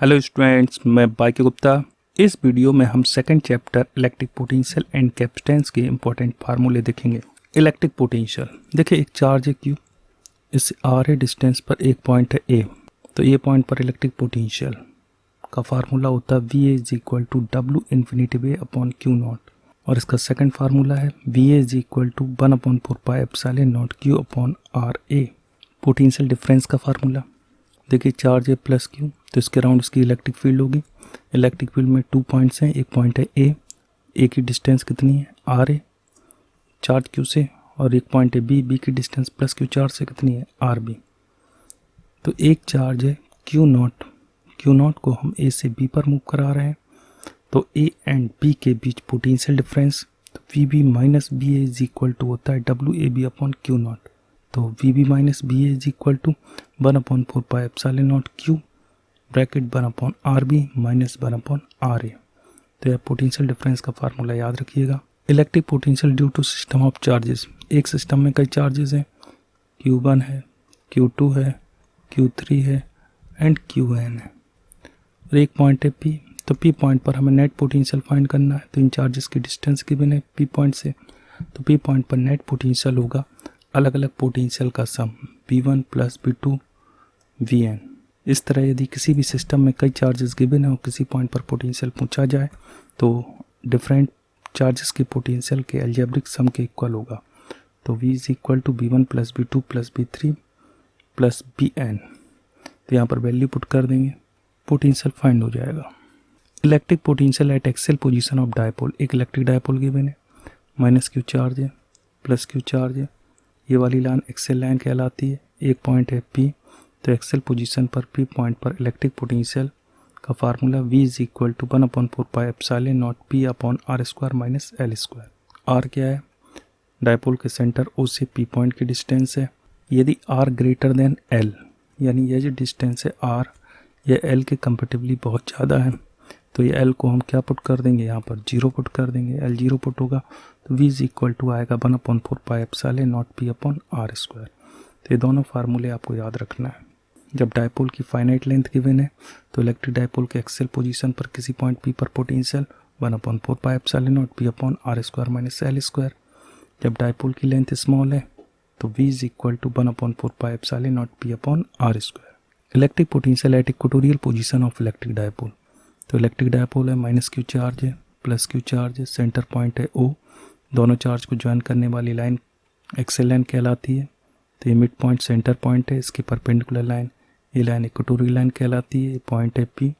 Hello students, मैं बाइके गुप्ता। इस वीडियो में हम second chapter electric potential and capacitance के इंपॉर्टेंट फार्मूले देखेंगे। इलेक्ट्रिक पोटेंशियल देखिए, एक चार्ज है क्यू, इस आर ए डिस्टेंस पर एक पॉइंट है ए, तो ए पॉइंट पर इलेक्ट्रिक पोटेंशियल का फार्मूला होता है V A is equal to W infinity way upon Q nought, और इसका सेकंड फार्मूला है V A is equal to 1/4 pi epsilon not Q upon R A. Potential difference का formula देखिए, charge है plus Q, तो इसके around इसकी electric field होगी। इलेक्ट्रिक फील्ड में 2 पॉइंट्स हैं, एक पॉइंट है ए की डिस्टेंस कितनी है आर ए चार्ज क्यू से, और एक पॉइंट है बी की डिस्टेंस प्लस क्यू चार्ज से कितनी है आर बी। तो एक चार्ज है क्यू नॉट को हम ए से बी पर मूव करा रहे हैं, तो ए एंड बी के बीच पोटेंशियल डिफरेंस तो V B minus B A is equal to होता है W A B upon Q naught. तो V B minus B A is equal to 1/4 pi epsilon not Q bracket 1 R B minus 1 R A. तो यह potential difference का formula याद रखिएगा। Electric potential due to system of charges, एक system में कई charges हैं, Q1 है, Q2 है, Q3 है एंड Qn है, और एक पॉइंट है P। तो P पॉइंट पर हमें नेट पोटेंशियल फाइंड करना है, तो इन चार्जेस की डिस्टेंस गिवन है P पॉइंट से, तो P पॉइंट पर नेट पोटेंशियल होगा अलग अलग पोटेंशियल का सम V1 प्लस V2 Vn। इस तरह यदि किसी भी सिस्टम में कई चार्जेस गिवन है और किसी पॉइंट पर पोटेंशियल पूछा जाए तो डिफरेंट चार्जेस के पोटेंशियल के अलजेब्रिक सम के इक्वल होगा। तो V is equal to V1 plus V2 plus V3 plus Bn। तो यहाँ पर वैल्यू पुट कर देंगे, पोटेंशियल फाइंड हो जाएगा। Electric potential at axial position of dipole, एक इलेक्ट्रिक डायपोल गिवन है, माइनस क्यू चार्ज है प्लस क्यू चार्ज है, ये वाली लाइन एक्सेल लाइन कहलाती है। एक पॉइंट है P, तो एक्सेल पोजीशन पर P पॉइंट पर इलेक्ट्रिक पोटेंशियल का formula V is equal to 1/4 pi epsilon nought P upon R square minus L square. R क्या है? डायपोल के सेंटर O से P पॉइंट की डिस्टेंस है। यदि R ग्रेटर देन L, यानी यह जो डिस्टेंस है R यह L के कंपेरेटिवली बहुत ज़्यादा है, तो ये L को हम क्या पुट कर देंगे, यहाँ पर 0 पुट कर देंगे। L 0 पुट होगा तो V इज इक्वल टू आएगा 1/4 pi epsilon nought P upon R square. तो ये दोनों फार्मूले आपको याद रखना है। जब डायपोल की फाइनाइट लेंथ गिवन है तो इलेक्ट्रिक डायपोल के एक्सेल पोजीशन पर किसी पॉइंट P पर potential 1/4 pi epsilon nought P upon R square minus L square. जब डायपोल की लेंथ स्मॉल है तो V is equal to 1/4 pi epsilon nought P upon R square. Electric potential at equatorial position of electric dipole, तो electric dipole है, minus Q charge है plus Q charge है, centre point है O, दोनों charge को join करने वाली line axial line कहलाती है। तो ये मिड पॉइंट सेंटर पॉइंट है, इसके परपेंडिकुलर लाइन ये लाइन इक्वेटोरियल लाइन कहलाती है, पॉइंट है P।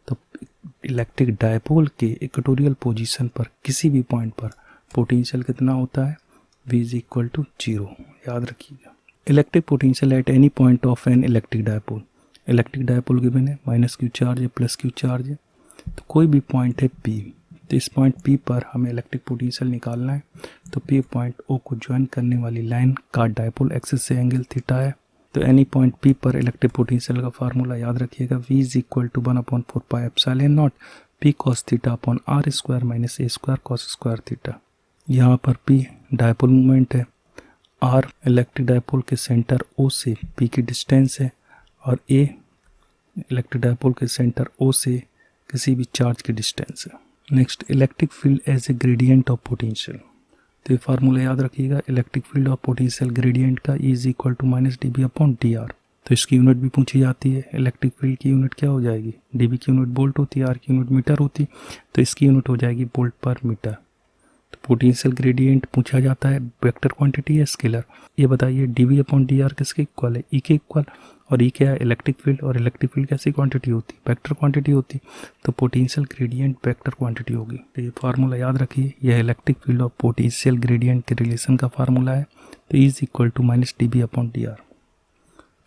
तो इलेक्ट्रिक डायपोल के इक्वेटोरियल पोजीशन पर किसी भी पॉइंट पर पोटेंशियल कितना होता है, V इज इक्वल टू 0, याद रखिएगा। Electric potential at any point of an electric dipole, electric dipole given है, माइनस क्यू चार्ज है प्लस क्यू चार्ज है, तो कोई भी पॉइंट है P, तो इस पॉइंट P पर हमें इलेक्ट्रिक पोटेंशियल निकालना है। तो P पॉइंट O को ज्वाइन करने वाली लाइन का डायपोल एक्सिस से एंगल थीटा है। तो एनी पॉइंट P पर इलेक्ट्रिक पोटेंशियल का फार्मूला याद रखिएगा, V is equal to 1/4 pi epsilon nought P cos theta upon R square minus A square cos square theta. यहाँ पर P डायपोल मूवमेंट है, R इलेक्ट्रिक डायपोल के centre O से P की distance है, और A इलेक्ट्रिक डायपोल के centre O से किसी भी चार्ज की डिस्टेंस है। Next, electric field as a gradient of potential, तो ये फार्मूला याद रखिएगा electric field of potential gradient का, E is equal to minus D B upon D R. तो इसकी यूनिट भी पूछी जाती है, इलेक्ट्रिक फील्ड की यूनिट क्या हो जाएगी, dB की यूनिट वोल्ट होती है, R की यूनिट मीटर होती, तो इसकी यूनिट हो जाएगी वोल्ट पर मीटर। तो पोटेंशियल ग्रेडियंट पूछा जाता है, वेक्टर क्वांटिटी है स्केलर। ये बताइए dB अपॉन डी आर किसके इक्वल है, E के इक्वल, और E क्या है इलेक्ट्रिक फील्ड, और इलेक्ट्रिक फील्ड कैसी क्वांटिटी होती, वेक्टर क्वांटिटी होती, तो पोटेंशियल ग्रेडियंट वेक्टर क्वांटिटी होगी। तो ये फार्मूला याद रखिए, यह इलेक्ट्रिक फील्ड और पोटेंशियल ग्रेडियंट के रिलेशन का फार्मूला है। तो E is equal to minus D B upon D R.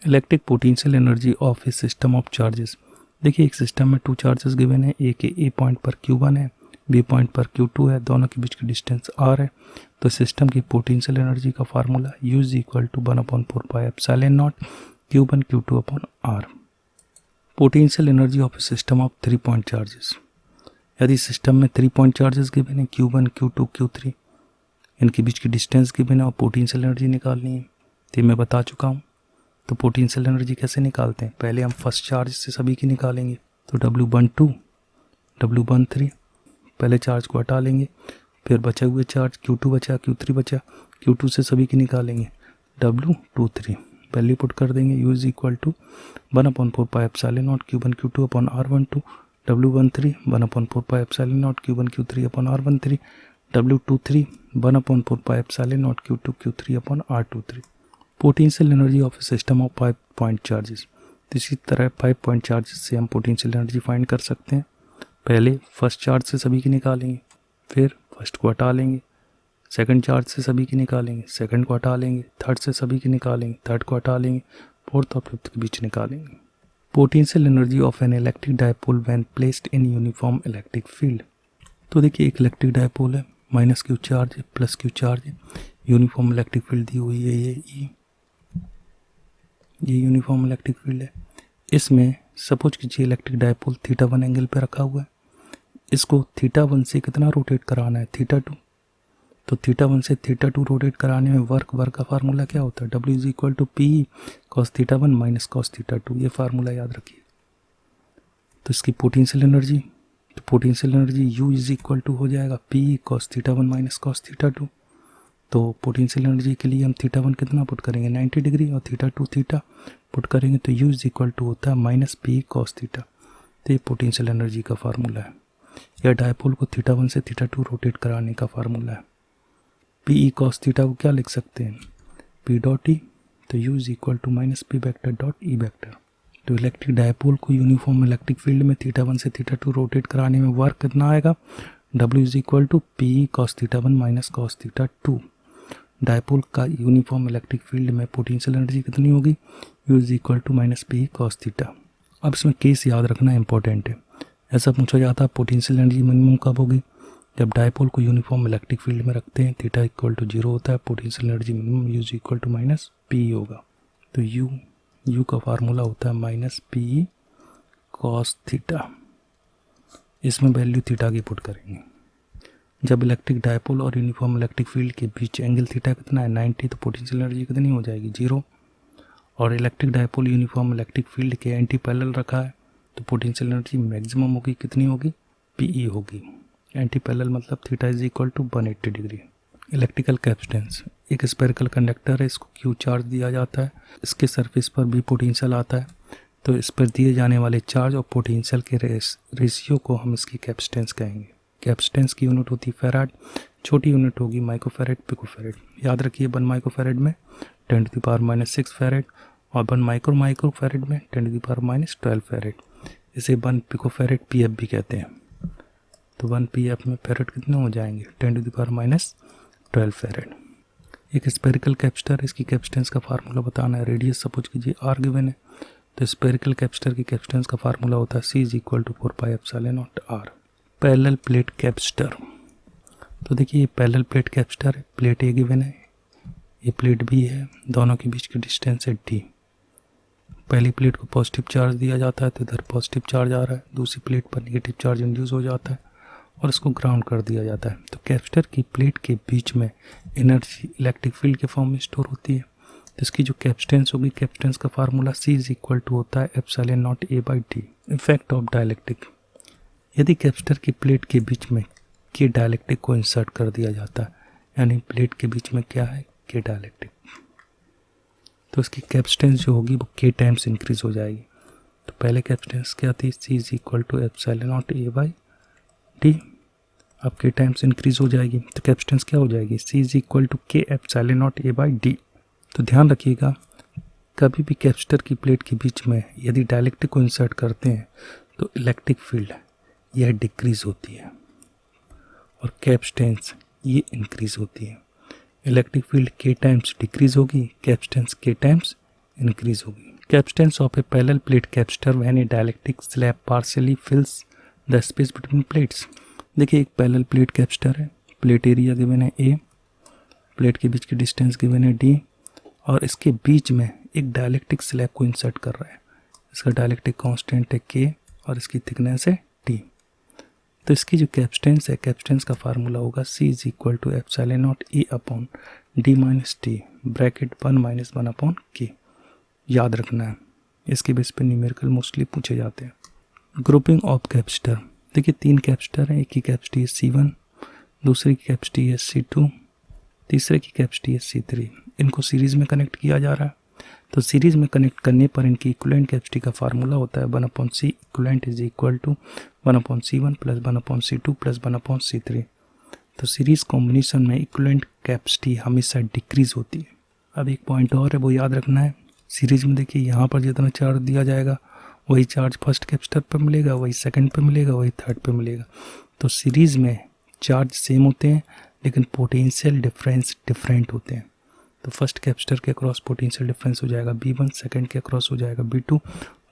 Electric potential energy of a system of charges, देखिए एक सिस्टम में 2 चार्जेस गिवन है, ए के ए पॉइंट पर Q1 है, बी पॉइंट पर Q2 है, दोनों के बीच की डिस्टेंस R है। तो सिस्टम की पोटेंशियल एनर्जी का formula U is equal to 1/4 pi epsilon nought Q1 Q2 upon R। Potential energy of a system of 3 point charges, यदि सिस्टम में 3 पॉइंट चार्जेस गिवन है Q1 Q2 Q3, इनके बीच की distance given है और potential energy निकालनी है, तो मैं बता चुका हूँ। तो पोटेंशियल एनर्जी कैसे निकालते हैं, पहले हम फर्स्ट चार्ज से सभी की निकालेंगे, तो W12 W13, पहले चार्ज को हटा लेंगे, फिर बचे हुए चार्ज Q2 बचा, Q3 बचा, Q2 से सभी की निकालेंगे, W23 वैल्यू पुट कर देंगे, U is equal to 1/4 pi epsilon nought Q1 Q2 upon R12, W13 1/4 pi epsilon nought Q1 Q3 upon R13, W23 1/4 pi epsilon nought Q2 Q3 upon R23। Potential energy of a system of 5 point charges. तो इसी तरह 5 point charges से हम potential energy find कर सकते हैं। पहले first charge से सभी की निकालेंगे, फिर फर्स्ट को हटा लेंगे, सेकंड चार्ज से सभी की निकालेंगे, सेकंड को हटा लेंगे, थर्ड से सभी की निकालेंगे, थर्ड को हटा लेंगे, फोर्थ और फिफ्थ के बीच निकालेंगे। Potential energy of an electric dipole when placed in uniform electric field. तो देखिए एक इलेक्ट्रिक डायपोल है, माइनस क्यू चार्ज है, प्लस क्यू चार्ज है, यूनिफॉर्म इलेक्ट्रिक फील्ड दी हुई है, ये यूनिफॉर्म इलेक्ट्रिक फील्ड है। इसमें सपोज कीजिए इलेक्ट्रिक डायपोल θ1 एंगल पे रखा हुआ है, इसको θ1 से कितना रोटेट कराना है, θ2। तो θ1 से θ2 रोटेट कराने में वर्क का फार्मूला क्या होता है, W is equal to P cos θ1 minus cos θ2, ये फार्मूला याद रखिए। तो इसकी पोटेंशियल एनर्जी, तो potential energy U is equal to हो जाएगा पी कॉस θ1 माइनस कॉस θ2। तो पोटेंशियल एनर्जी के लिए हम θ1 कितना पुट करेंगे, 90 डिग्री, और θ2 थीटा पुट करेंगे, तो U इज इक्वल टू होता है माइनस पी कॉस थीटा। तो ये पोटेंशियल एनर्जी का फार्मूला है, या डायपोल को θ1 से θ2 रोटेट कराने का फार्मूला है। पी कॉस थीटा को क्या लिख सकते हैं, P डॉट ई, तो U is equal to minus P vector dot E vector. तो इलेक्ट्रिक डायपोल को यूनिफॉर्म इलेक्ट्रिक फील्ड में θ1 से θ2 रोटेट कराने में वर्क कितना आएगा, W is equal to P cos θ1 minus cos θ2। Dipole का यूनिफॉर्म इलेक्ट्रिक फील्ड में पोटेंशियल एनर्जी कितनी होगी, U is equal to minus P cos theta. अब इसमें केस याद रखना इंपॉर्टेंट है, ऐसा पूछा जाता है पोटेंशियल एनर्जी मिनिमम कब होगी, जब डायपोल को यूनिफॉर्म इलेक्ट्रिक फील्ड में रखते हैं, थीटा इक्वल टू 0 होता है, potential energy minimum U is equal to minus P होगा। तो U का फार्मूला होता है माइनस पी कॉस थीटा, इसमें वैल्यू थीटा की पुट करेंगे। जब इलेक्ट्रिक डायपोल और यूनिफॉर्म इलेक्ट्रिक फील्ड के बीच एंगल थीटा कितना है, 90, तो पोटेंशियल एनर्जी कितनी हो जाएगी, 0। और electric dipole uniform electric field के एंटी पैरेलल रखा है, तो पोटेंशियल एनर्जी मैक्सिमम होगी, कितनी होगी, पीई होगी। एंटी पैरेलल मतलब theta is equal to 180 degree. Electrical capacitance, एक स्फेरिकल कंडक्टर है, इसको क्यू चार्ज दिया जाता है, इसके सरफेस पर भी पोटेंशियल आता है, तो इस पर दिए जाने वाले चार्ज और पोटेंशियल के रेशियो को हम इसकी कैपेसिटेंस कहेंगे। कैपेसिटेंस की यूनिट होती है फैराड, छोटी यूनिट होगी माइक्रोफैरेड, पिकोफैरेड। याद रखिए 1 माइक्रोफैरेड में 10⁻⁻6 फैरेड, और 1 माइक्रोफैरेड में 10⁻12 फैरेड। इसे 1 पिकोफैरेड पीएफ भी कहते हैं। तो 1 पीएफ में फैरेड कितने हो जाएंगे, 10⁻12 फैरेड। एक स्पेरिकल कैपेसिटर, इसकी कैपेसिटेंस का फार्मूला बताना है। रेडियस सपोज कीजिए r गिवन है, तो स्पेरिकल कैपेसिटर की कैपेसिटेंस का फार्मूला होता है C is equal to 4 pi epsilon nought r। Parallel plate capacitor, तो देखिए ये पैरेलल प्लेट कैपेसिटर है, प्लेट ए गिवन है, ये प्लेट बी है, दोनों के बीच की डिस्टेंस है d। पहली प्लेट को पॉजिटिव चार्ज दिया जाता है, तो इधर पॉजिटिव चार्ज आ रहा है, दूसरी प्लेट पर नेगेटिव चार्ज इंड्यूस हो जाता है और इसको ग्राउंड कर दिया जाता है। तो कैपेसिटर की प्लेट के बीच में एनर्जी इलेक्ट्रिक फील्ड के फॉर्म में स्टोर होती है। तो इसकी जो कैपेसिटेंस होगी, कैपेसिटेंस का formula C is equal to होता है epsilon nought A by D. Effect of dielectric, यदि कैपेसिटर की प्लेट के बीच में के डाइलेक्ट्रिक को इंसर्ट कर दिया जाता है, यानी प्लेट के बीच में क्या है, के डाइलेक्ट्रिक, तो इसकी कैपेसिटेंस जो होगी वो के टाइम्स इंक्रीज हो जाएगी। तो पहले कैपेसिटेंस क्या थी, C is equal to epsilon nought A by D. अब के टाइम्स इंक्रीज हो जाएगी, तो कैपेसिटेंस क्या हो जाएगी, C इज इक्वल टू के epsilon nought A by D. तो ध्यान रखिएगा, कभी भी कैपेसिटर की प्लेट के बीच में यदि डाइलेक्ट्रिक को इंसर्ट करते हैं तो इलेक्ट्रिक फील्ड यह डिक्रीज होती है और कैपेसिटेंस ये इंक्रीज होती है। इलेक्ट्रिक फील्ड के टाइम्स डिक्रीज होगी, कैपेसिटेंस के टाइम्स इंक्रीज होगी। Capacitance of A parallel plate capacitor when A dielectric slab partially फिल्स the space between plates. देखिए एक पैरेलल प्लेट कैपेसिटर है, प्लेट एरिया गिवन है A, प्लेट के बीच की डिस्टेंस गिवन है D, और इसके बीच में एक डाइलेक्ट्रिक स्लैब को इंसर्ट कर रहा है। इसका डाइलेक्ट्रिक कांस्टेंट है K और इसकी थिकनेस है T। तो इसकी जो कैपेसिटेंस है, कैपेसिटेंस का फार्मूला होगा C is equal to epsilon nought A upon D minus T bracket 1 minus 1 upon K। याद रखना है, इसके बेस पे न्यूमेरिकल मोस्टली पूछे जाते हैं। ग्रुपिंग ऑफ कैपेसिटर, देखिए 3 कैपेसिटर हैं, एक की कैपेसिटी है C1, दूसरे की कैपेसिटी है C2, तीसरे की कैपेसिटी है C3। इनको सीरीज़ में कनेक्ट किया जा रहा है। तो सीरीज़ में कनेक्ट करने पर इनकी इक्विवेलेंट कैपेसिटी का फार्मूला होता है 1/C equivalent is equal to 1/C1 plus 1/C2 plus 1/C3। तो सीरीज़ कॉम्बिनेशन में इक्विवेलेंट कैपेसिटी हमेशा डिक्रीज होती है। अब एक पॉइंट और है, वो याद रखना है। सीरीज़ में देखिए यहाँ पर जितना चार्ज दिया जाएगा वही चार्ज फर्स्ट कैपेसिटर पर मिलेगा, वही सेकंड पे मिलेगा, वही थर्ड पे मिलेगा। तो सीरीज़ में चार्ज सेम होते हैं लेकिन पोटेंशियल डिफरेंस डिफरेंट होते हैं। तो फर्स्ट कैपेसिटर के अक्रॉस पोटेंशियल डिफरेंस हो जाएगा V1, सेकंड के अक्रॉस हो जाएगा V2,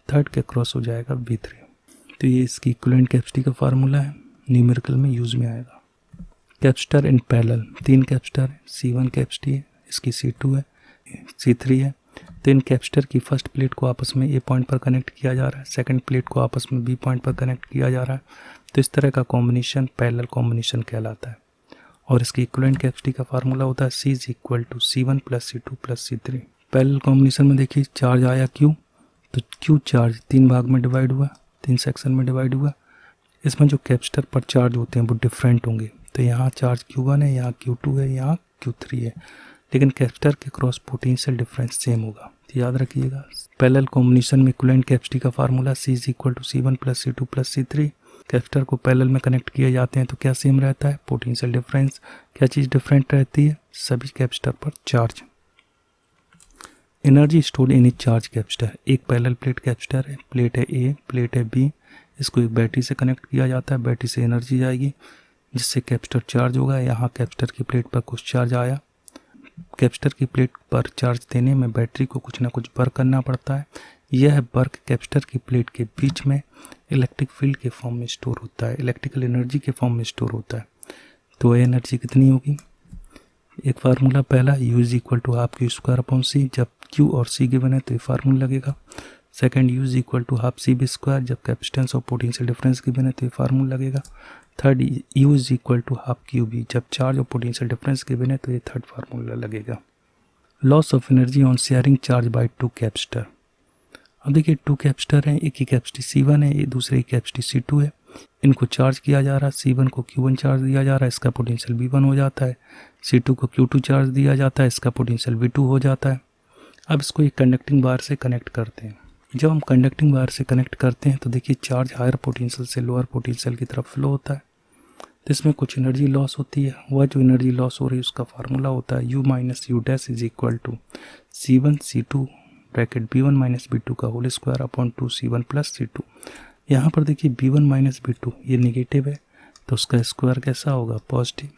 थर्ड के अक्रॉस हो जाएगा V3। तो ये इसकी इक्विवेलेंट कैपेसिटी का फार्मूला है, न्यूमेरिकल में यूज़ में आएगा। कैपेसिटर इन पैरेलल, 3 कैपेसिटर है, C1 कैपेसिटी है, इसकी C2 है, C3 है। तो इन कैपेसिटर की फर्स्ट प्लेट को आपस में A पॉइंट पर कनेक्ट किया जा रहा है, सेकंड प्लेट को आपस में B पॉइंट पर कनेक्ट किया जा रहा है। तो इस तरह का कॉम्बिनेशन पैरेलल कॉम्बिनेशन कहलाता है। और इसकी इक्विवेलेंट कैपेसिटी का फार्मूला होता है C is equal to C1 plus C2 plus C3। Parallel combination में देखिए चार्ज आया Q, तो Q चार्ज 3 भाग में डिवाइड हुआ, 3 सेक्शन में डिवाइड हुआ। इसमें जो कैपेसिटर पर चार्ज होते हैं वो डिफरेंट होंगे। तो यहाँ चार्ज Q1 है, यहाँ Q2 है, यहाँ Q3 है, लेकिन कैपेसिटर के क्रॉस पोटेंशियल डिफरेंस सेम होगा। तो याद रखिएगा, पैरेलल कॉम्बिनेशन में इक्विवेलेंट कैपेसिटी का formula C is equal to C1 plus C2 plus C3। Capacitor को पैरेलल में कनेक्ट किए जाते हैं तो क्या सेम रहता है, पोटेंशियल डिफरेंस। क्या चीज़ डिफरेंट रहती है, सभी कैपेसिटर पर charge. Energy stored in each charge capacitor, एक पैरेलल प्लेट कैपेसिटर है, प्लेट है A, प्लेट है B, इसको एक बैटरी से कनेक्ट किया जाता है, बैटरी से एनर्जी जाएगी जिससे कैपेसिटर चार्ज होगा। यहाँ कैपेसिटर की प्लेट पर कुछ चार्ज आया, कैपेसिटर की प्लेट पर चार्ज देने में बैटरी को कुछ ना कुछ वर्क करना पड़ता है। यह वर्क कैपेसिटर की प्लेट के बीच में इलेक्ट्रिक फील्ड के फॉर्म में स्टोर होता है, इलेक्ट्रिकल एनर्जी के फॉर्म में स्टोर होता है। तो एनर्जी कितनी होगी, एक फार्मूला पहला U is equal to half Q square upon C, जब Q और C गिवन है तो ये फार्मूला लगेगा। Second U is equal to half C B square, जब कैपेसिटेंस और पोटेंशियल डिफरेंस गिवन है तो ये फार्मूला लगेगा। Third U is equal to half QB, जब चार्ज और पोटेंशियल डिफरेंस गिवन है तो ये थर्ड फार्मूला लगेगा। Loss of energy on sharing charge by 2 capacitor. अब देखिए 2 कैपेसिटर हैं, एक की कैपेसिटी C1 है, ये दूसरे की कैपेसिटी C2 है। इनको चार्ज किया जा रहा है, C1 को Q1 चार्ज दिया जा रहा है, इसका पोटेंशियल V1 हो जाता है। C2 को Q2 चार्ज दिया जाता है, इसका पोटेंशियल V2 हो जाता है। अब इसको एक कंडक्टिंग वायर से कनेक्ट करते हैं। जब हम कंडक्टिंग वायर से कनेक्ट करते हैं तो देखिए चार्ज हायर पोटेंशियल से लोअर पोटेंशियल की तरफ फ्लो होता है। तो इसमें कुछ एनर्जी लॉस होती है, वह जो एनर्जी लॉस हो रही है उसका फार्मूला होता है U minus U dash is equal to C1 C2 bracket B1 minus B2 का whole square upon 2 C1 plus C2। यहाँ पर देखिए B1 माइनस B2 ये निगेटिव है तो उसका स्क्वायर कैसा होगा, पॉजिटिव।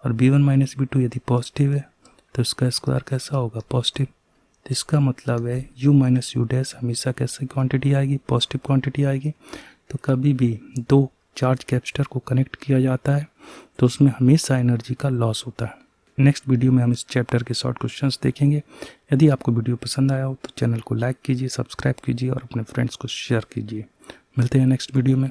और B1 माइनस B2 यदि पॉजिटिव है तो इसका स्क्वायर कैसा होगा, पॉजिटिव। तो इसका मतलब है U माइनस U डैश हमेशा कैसी क्वांटिटी आएगी, पॉजिटिव क्वांटिटी आएगी। तो कभी भी 2 चार्ज कैपेसिटर को कनेक्ट किया जाता है तो उसमें हमेशा एनर्जी का लॉस होता है। नेक्स्ट वीडियो में हम इस चैप्टर के शॉर्ट क्वेश्चंस देखेंगे। यदि आपको वीडियो पसंद आया हो तो चैनल को लाइक कीजिए, सब्सक्राइब कीजिए और अपने फ्रेंड्स को शेयर कीजिए। मिलते हैं नेक्स्ट वीडियो में।